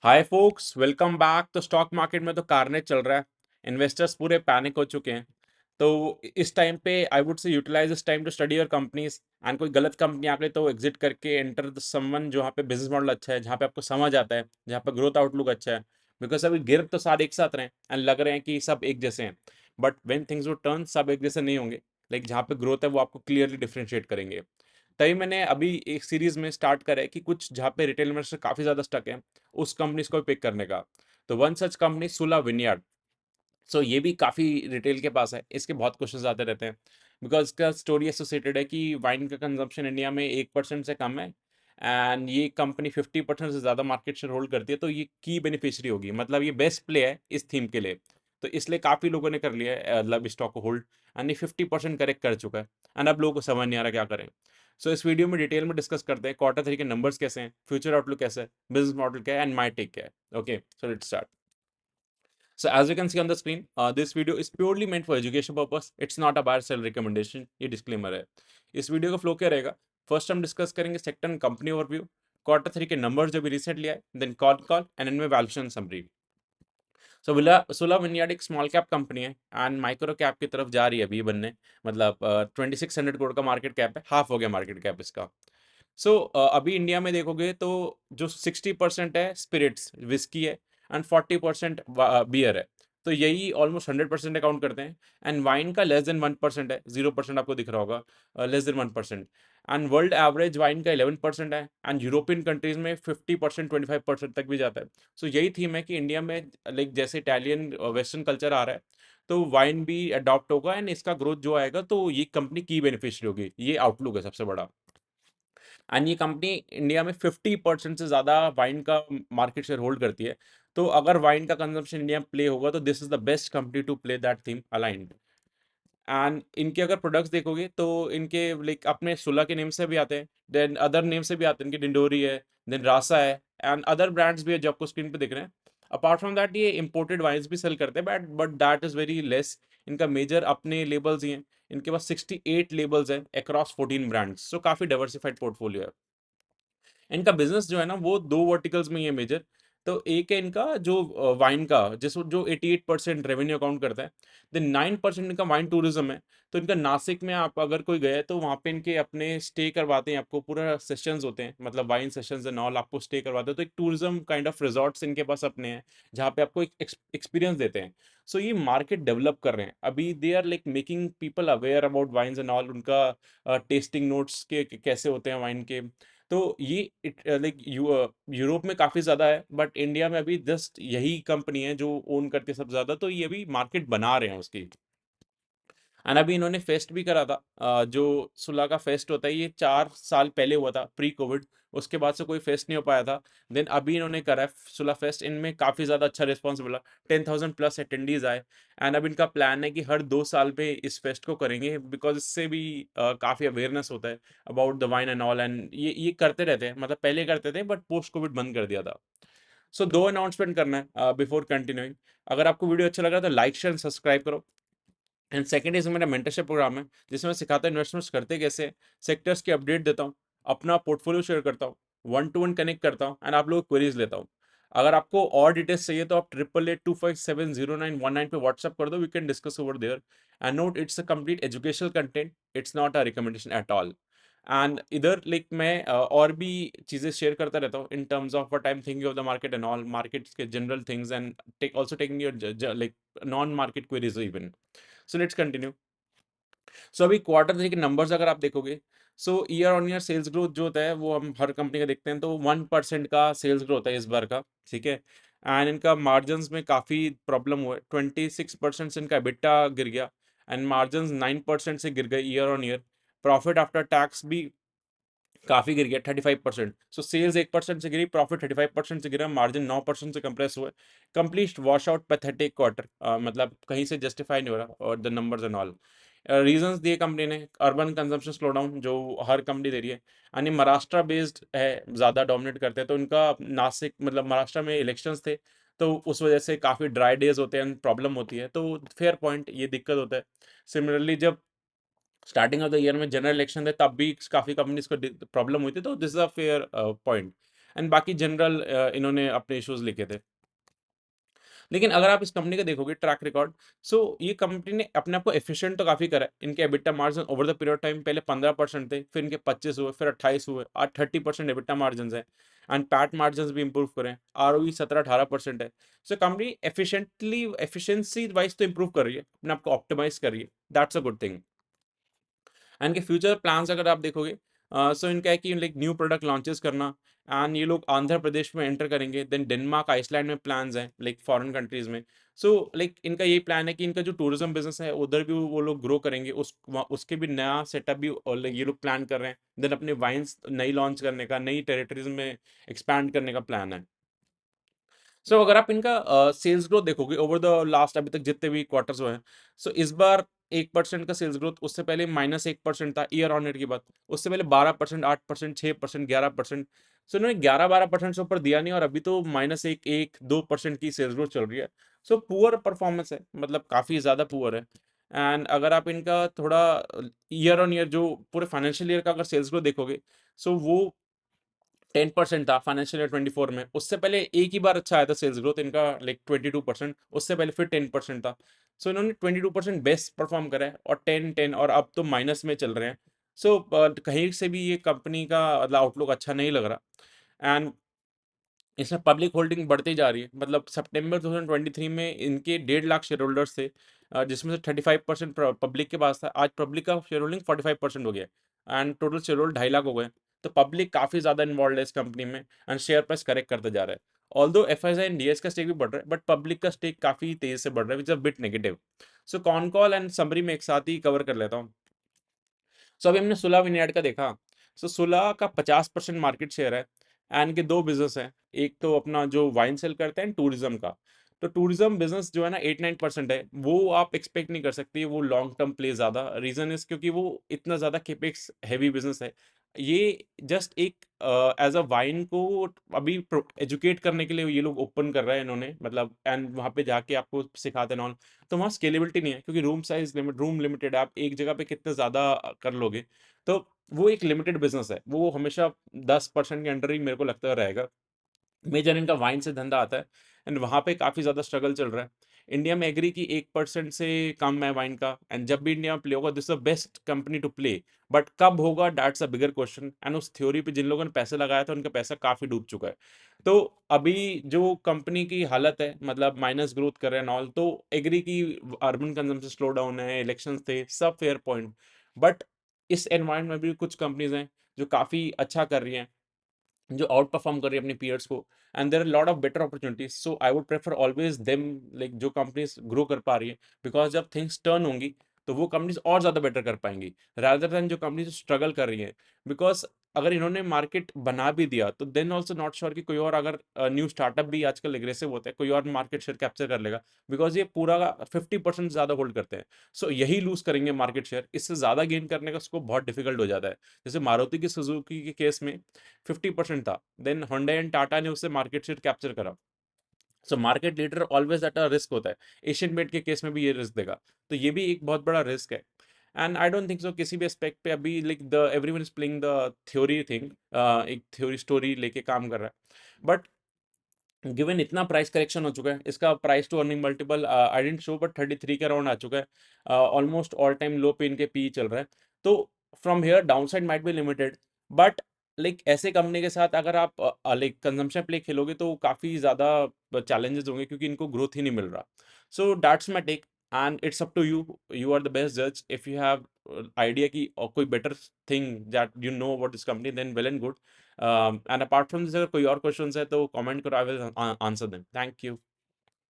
हाय focus, welcome back. तो stock market में तो कारनेज चल रहा है। इन्वेस्टर्स पूरे पैनिक हो चुके हैं। तो इस टाइम पे I would say utilise this time to study your companies and कोई गलत कंपनी आके तो एग्जिट करके एंटर द समवन जहाँ पे बिजनेस मॉडल अच्छा है, जहाँ पे आपको समझ आता है, जहाँ पे ग्रोथ आउटलुक अच्छा है। बिकॉज अभी गिर तो सारे एक साथ रहे हैं एंड लग रहे हैं कि सब एक जैसे हैं, but when things will turn सब एक जैसे नहीं होंगे। लाइक जहाँ पे ग्रोथ है वो आपको क्लियरली डिफरेंशिएट करेंगे। तभी मैंने अभी एक सीरीज में स्टार्ट करा है कि कुछ जहाँ पे रिटेल इन्वेस्टर काफी ज्यादा स्टक है, उस कंपनीज को पिक करने का। तो वन सच कंपनी सुला विनयार्ड। सो ये भी काफ़ी रिटेल के पास है, इसके बहुत क्वेश्चंस आते रहते हैं। बिकॉज इसका स्टोरी एसोसिएटेड है कि वाइन का कंजम्पशन इंडिया में 1% से कम है एंड ये कंपनी 50% से ज़्यादा मार्केट शेयर होल्ड करती है। तो ये की बेनिफिशियरी होगी, मतलब ये बेस्ट प्ले है इस थीम के लिए। तो इसलिए काफ़ी लोगों ने कर लिया है मतलब स्टॉक को होल्ड, एंड ये 50% करेक्ट कर चुका है। एंड अब लोगों को समझ नहीं आ रहा क्या करें। सो इस वीडियो में डिटेल में डिस्कस करते हैं क्वार्टर थ्री के नंबर्स कैसे हैं, फ्यूचर आउटलुक कैसे है, बिजनेस मॉडल क्या है एंड माई टेक क्या है। Okay, so let's start. So as you can see on the screen, this video is purely meant for education purpose. It's not a buy or sell recommendation. ये disclaimer है। इस video का flow क्या रहेगा? First हम discuss करेंगे sector and company overview, quarter three के numbers जो भी रिसेंटली आए, देन कॉल एंड इनमें वैल्यूएशन समरी। सो सुला विनयार्ड एक स्मॉल कैप कंपनी है एंड माइक्रो कैप की तरफ जा रही है अभी बनने। मतलब 2600 करोड़ का मार्केट कैप है, हाफ हो गया मार्केट कैप इसका। सो अभी इंडिया में देखोगे तो जो 60% है स्पिरिट्स विस्की है एंड 40% बियर है। तो यही ऑलमोस्ट 100% अकाउंट करते हैं। एंड वाइन का लेस देन 1% है, 0% आपको दिख रहा होगा, less than 1%। And world average wine का 11% है एंड यूरोपियन कंट्रीज में 50% 25% तक भी जाता है। सो यही थीम है कि इंडिया में लाइक जैसे इटालियन वेस्टर्न कल्चर आ रहा है, तो वाइन भी अडॉप्ट होगा एंड इसका ग्रोथ जो आएगा तो ये कंपनी की बेनिफिशियरी होगी। ये आउटलुक है सबसे बड़ा। एंड ये कंपनी इंडिया में 50% से ज़्यादा वाइन का मार्केट शेयर होल्ड करती है। तो अगर वाइन का कंजम्पशन इंडिया में प्ले होगा तो this is the best company to play that theme aligned. And इनके अगर प्रोडक्ट्स देखोगे तो इनके लाइक अपने सुला के नेम से भी आते हैं, देन अदर नेम से भी आते हैं, इनके डिंडोरी है, देन रासा है एंड अदर ब्रांड्स भी है जो आपको स्क्रीन पे दिख रहे हैं। अपार्ट फ्रॉम दैट ये इंपोर्टेड वाइन्स भी सेल करते हैं, but that is very less. इनका मेजर अपने लेबल्स ही हैं। इनके पास 68 लेबल्स हैं अक्रॉस 14 ब्रांड्स, सो काफ़ी डाइवर्सिफाइड पोर्टफोलियो है। इनका बिजनेस जो है ना वो दो वर्टिकल्स में ही है मेजर। तो एक है इनका जो वाइन का, जिस जो 88% रेवेन्यू अकाउंट करता है। देन 9% इनका वाइन टूरिज्म है। तो इनका नासिक में आप अगर कोई गए तो वहाँ पे इनके अपने स्टे करवाते हैं, आपको पूरा सेशंस होते हैं, मतलब वाइन सेशंस एंड ऑल आपको स्टे करवाते हैं। तो एक टूरिज्म काइंड ऑफ रिजॉर्ट्स इनके पास अपने हैं, जहाँ पे आपको एक एक्सपीरियंस देते हैं। सो ये मार्केट डेवलप कर रहे हैं अभी, they are like making people aware about wines and all. उनका टेस्टिंग नोट्स के कैसे होते हैं वाइन के। तो ये लाइक यूरोप में काफ़ी ज़्यादा है, बट इंडिया में अभी जस्ट यही कंपनी है जो ओन करती है सबसे ज़्यादा। तो ये अभी मार्केट बना रहे हैं उसकी। एंड अभी इन्होंने फेस्ट भी करा था। जो सुलह का फेस्ट होता है ये 4 साल पहले हुआ था प्री कोविड। उसके बाद से कोई फेस्ट नहीं हो पाया था। देन अभी इन्होंने करा है सुलह फेस्ट, इनमें काफ़ी ज़्यादा अच्छा रिस्पॉन्स मिला। 10,000 प्लस अटेंडीज आए। एंड अब इनका प्लान है कि हर 2 साल पे इस फेस्ट को करेंगे, बिकॉज इससे भी काफ़ी अवेयरनेस होता है about the wine and all. And ये करते रहते हैं, मतलब पहले करते थे बट पोस्ट कोविड बंद कर दिया था। सो दो अनाउंसमेंट करना है बिफोर कंटिन्यूइंग। अगर आपको वीडियो अच्छा लगा तो लाइक शेयर सब्सक्राइब करो। एंड सेकंड इज मेरा मेंटरशिप प्रोग्राम है, जिसमें मैं सिखाता हूँ इन्वेस्टमेंट्स करते कैसे, सेक्टर्स की अपडेट देता हूँ, अपना पोर्टफोलियो शेयर करता हूँ, वन टू वन कनेक्ट करता हूँ एंड आप लोग क्वेरीज लेता हूँ। अगर आपको और डिटेल्स चाहिए तो आप 8882570919 पे व्हाट्सअप कर दो, we can discuss over there. And note, it's a complete educational content, it's not a recommendation at all. And इधर लाइक मैं और भी चीज़ें शेयर करता रहता हूँ in terms of what I am thinking of the market and all, markets के general things and take also taking your like non market queries even. So let's continue. So अभी क्वार्टर थ्री के numbers अगर आप देखोगे, so year on year sales growth जो होता है वो हम हर कंपनी का देखते हैं, तो 1% का सेल्स ग्रोथ है इस बार का। ठीक है। एंड इनका मार्जिन्स में काफ़ी प्रॉब्लम हुआ है, 26% से इनका बिट्टा गिर गया एंड मार्जिन्स 9% से गिर गए year on year. Profit after tax भी काफ़ी गिर गया, 35%। सो सेल्स 1% से गिरी, प्रॉफिट 35% से गिरा, मार्जिन 9% से कंप्रेस हुआ। Complete wash out pathetic quarter, मतलब कहीं से जस्टिफाई नहीं हो रहा और the numbers and all. Reasons दिए कंपनी ने, अर्बन कंजम्पशन स्लो डाउन जो हर कंपनी दे रही है, यानी महाराष्ट्र बेस्ड है, ज़्यादा डोमिनेट करते हैं। तो इनका नासिक मतलब महाराष्ट्र में इलेक्शंस थे, तो उस वजह से काफ़ी ड्राई डेज होते हैं, प्रॉब्लम होती है। तो फेयर पॉइंट, ये दिक्कत होता है। सिमिलरली जब स्टार्टिंग ऑफ द ईयर में जनरल इलेक्शन थे तब भी काफ़ी कंपनीज को प्रॉब्लम हुई थी, तो this is a fair point. And बाकी जनरल इन्होंने अपने इश्यूज लिखे थे। लेकिन अगर आप इस कंपनी का देखोगे ट्रैक रिकॉर्ड, सो ये कंपनी ने अपने आप को एफिशिएंट तो काफ़ी करा है। इनके EBITDA margin over the period time पहले 15% थे, फिर इनके 25 हुए, फिर 28 हुए, आज 30% एबिटा मार्जिन है। एंड पैट मार्जिन भी इंप्रूव करें, आरओई 17-18% है। So company efficiently efficiency wise तो इंप्रूव कर रही है, अपने आप को ऑप्टिमाइज कर रही है, that's a good thing. And के फ्यूचर प्लान्स अगर आप देखोगे, सो इनका है कि लाइक न्यू प्रोडक्ट लॉन्चेस करना, एंड ये लोग आंध्र प्रदेश में एंटर करेंगे, देन डेनमार्क आइसलैंड में प्लान्स हैं लाइक फॉरेन कंट्रीज में। सो लाइक इनका यही प्लान है कि इनका जो टूरिज्म बिजनेस है उधर भी वो लोग ग्रो करेंगे, उसके भी नया सेटअप भी like, ये लोग प्लान कर रहे हैं। देन अपने वाइन्स नई लॉन्च करने का, नई टेरिटरीज में एक्सपैंड करने का प्लान है। सो अगर आप इनका सेल्स ग्रोथ देखोगे ओवर द लास्ट अभी तक जितने भी क्वार्टर्स हुए हैं, सो इस बार 1% का सेल्स ग्रोथ, उससे पहले -1% था ईयर ऑन ईयर की बात, उससे पहले 12%, 8%, 6%, 11%। सो इन्होंने 11-12% से ऊपर दिया नहीं, और अभी तो -1-2% की सेल्स ग्रोथ चल रही है। सो पुअर परफॉर्मेंस है, मतलब काफ़ी ज़्यादा पुअर है। एंड अगर आप इनका थोड़ा ईयर ऑन ईयर जो पूरे फाइनेंशियल ईयर का अगर सेल्स ग्रोथ देखोगे, सो वो 10% था फाइनेंशियल ईयर 24 में। उससे पहले एक ही बार अच्छा आया था सेल्स ग्रोथ इनका, लाइक 22%, उससे पहले फिर 10% था। सो इन्होंने 22% बेस्ट परफॉर्म करा है, और 10-10, और अब तो माइनस में चल रहे हैं। सो कहीं से भी ये कंपनी का मतलब आउटलुक अच्छा नहीं लग रहा। एंड इसमें पब्लिक होल्डिंग बढ़ती जा रही है, मतलब सितंबर 2023 में इनके 1.5 लाख शेयर होल्डर्स थे, जिसमें से 35% पब्लिक के पास था। आज पब्लिक का शेयर होल्डिंग 45% हो गया, and total share holder 2.5 lakh हो गए। तो पब्लिक काफ़ी ज़्यादा इन्वॉल्व है इस कंपनी में, एंड शेयर प्राइस करेक्ट करते जा रहा है। ऑल्दो एफआईआई एंड डीएस का स्टेक भी बढ़ रहा है, बट पब्लिक का स्टेक काफ़ी तेज़ी से बढ़ रहा है, which is a bit negative. So con call and summary में एक साथ ही कवर कर लेता हूँ। सो अभी हमने सुलह विनयार्ड का देखा। सो सुलह का 50% मार्केट शेयर है, एंड के दो बिजनेस है। एक तो अपना जो वाइन सेल करते हैं, टूरिज्म का। तो टूरिज्म बिजनेस जो है ना 8-9% है, वो आप एक्सपेक्ट नहीं कर सकती वो लॉन्ग टर्म प्ले ज़्यादा। रीजन इज क्योंकि वो इतना ज़्यादा केपेक्स हैवी बिजनेस है। ये जस्ट एक एज अ वाइन को अभी एजुकेट करने के लिए ये लोग ओपन कर रहे हैं इन्होंने, मतलब एंड वहाँ पे जाके आपको सिखाते हैं। तो वहाँ स्केलेबिलिटी नहीं है, क्योंकि रूम लिमिटेड है, आप एक जगह पे कितने ज़्यादा कर लोगे। तो वो एक लिमिटेड बिजनेस है, वो हमेशा 10% के अंडर ही मेरे को लगता है रहेगा। मेजर इनका वाइन से धंधा आता है, एंड वहाँ पे काफ़ी ज़्यादा स्ट्रगल चल रहा है। इंडिया में एग्री की 1% से कम है वाइन का, एंड जब भी इंडिया में प्ले होगा, this the best company to play. But कब होगा, that's a bigger question. And उस थ्योरी पे जिन लोगों ने पैसे लगाया था, उनका पैसा काफ़ी डूब चुका है। तो अभी जो कंपनी की हालत है, मतलब माइनस ग्रोथ कर रहे हैं ऑल, तो एग्री की अर्बन कंजम्पशन स्लो डाउन है, इलेक्शंस थे, सब फेयर पॉइंट। बट इस एनवायरमेंट में भी कुछ कंपनीज हैं जो काफ़ी अच्छा कर रही हैं, जो आउट परफॉर्म कर रही है अपनी पीयर्स को, and there are lot of better opportunities. So I would prefer always them, like जो कंपनीज ग्रो कर पा रही है, बिकॉज जब थिंग्स टर्न होंगी तो वो कंपनीज और ज़्यादा बेटर कर पाएंगी, रादर देन जो कंपनीज स्ट्रगल कर रही हैं। बिकॉज अगर इन्होंने मार्केट बना भी दिया, तो देन ऑल्सो नॉट श्योर कि कोई और, अगर न्यू स्टार्टअप भी आजकल एग्रेसिव होता है, कोई और मार्केट शेयर कैप्चर कर लेगा, बिकॉज ये पूरा 50% ज़्यादा होल्ड करते हैं। सो यही लूज करेंगे मार्केट शेयर, इससे ज़्यादा गेन करने का उसको बहुत डिफिकल्ट हो जाता है। जैसे मारुति की सुजुकी के केस में 50% था, देन Hyundai एंड टाटा ने उससे मार्केट शेयर कैप्चर करा। So market leader always at a risk होता है। एशियन पेंट के केस में भी ये रिस्क देगा, तो ये भी एक बहुत बड़ा रिस्क है। And I don't think so किसी भी एस्पेक्ट पे अभी like the everyone is playing the theory thing, एक थ्योरी स्टोरी लेके काम कर रहा है। बट गिवन इतना प्राइस करेक्शन हो चुका है, इसका price to earning multiple I dent show, but 33 के अराउंड आ चुका है, ऑलमोस्ट ऑल टाइम लो पे इनके पी चल रहा है। तो from here downside might be limited, but like ऐसे कंपनी के साथ अगर आप लाइक कंजम्पशन प्ले खेलोगे, तो काफ़ी ज़्यादा चैलेंजेस होंगे, क्योंकि इनको ग्रोथ ही नहीं मिल रहा। So that's my take, and it's up to you, you are the best जज। इफ यू हैव आइडिया की और कोई better thing that you know about this company, then well and good. And apart from this, अगर कोई और questions है तो comment करो, I will answer them. Thank you.